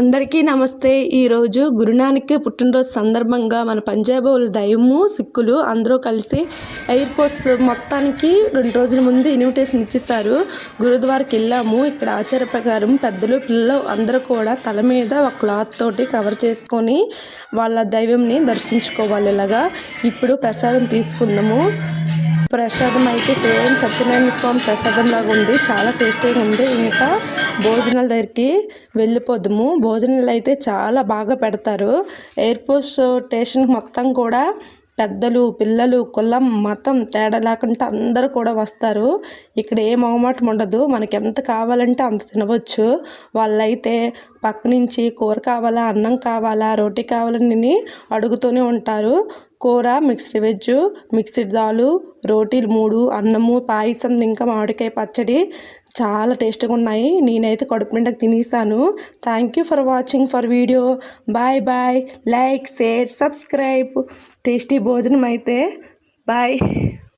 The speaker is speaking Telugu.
అందరికీ నమస్తే. ఈరోజు గురునానక్ పుట్టినరోజు సందర్భంగా మన పంజాబీల దైవము సిక్కులు అందరూ కలిసి ఎయిర్ ఫోర్స్ మొత్తానికి 2 రోజుల ముందు ఇన్విటేషన్ ఇచ్చేసారు. గురుద్వారాకి వెళ్ళాము. ఇక్కడ ఆచార ప్రకారం పెద్దలు పిల్లలు అందరూ కూడా తల మీద ఒక క్లాత్ తోటి కవర్ చేసుకొని వాళ్ళ దైవంని దర్శించుకోవాలి. ఇలాగా ఇప్పుడు ప్రసాదం తీసుకుందాము. ప్రసాదం అయితే సేమ్ సత్యనారాయణ స్వామి ప్రసాదం లాగా ఉంది. చాలా టేస్టీగా ఉంది. ఇంకా భోజనాల దగ్గరికి వెళ్ళిపోదాము. భోజనాలు అయితే చాలా బాగా పెడతారు. ఎయిర్పోర్ట్ స్టేషన్ మొత్తం కూడా పెద్దలు పిల్లలు కులం మతం తేడా లేకుండా అందరూ కూడా వస్తారు. ఇక్కడ ఏ మొహమాటం ఉండదు. మనకి ఎంత కావాలంటే అంత తినవచ్చు. వాళ్ళైతే పక్క నుంచి కూర కావాలా, అన్నం కావాలా, రోటీ కావాలని అడుగుతూనే ఉంటారు. కూర, మిక్స్డ్ వెజ్, మిక్స్డ్ దాలు, రోటీలు 3, అన్నము, పాయసం, ఇంకా మామిడికాయ పచ్చడి చాలా టేస్ట్గా ఉన్నాయి. నేనైతే కడుపు నిండా తినేసాను. Thank you for watching for video. Bye bye. Like, share, subscribe. Tasty భోజనం అయితే బాయ్.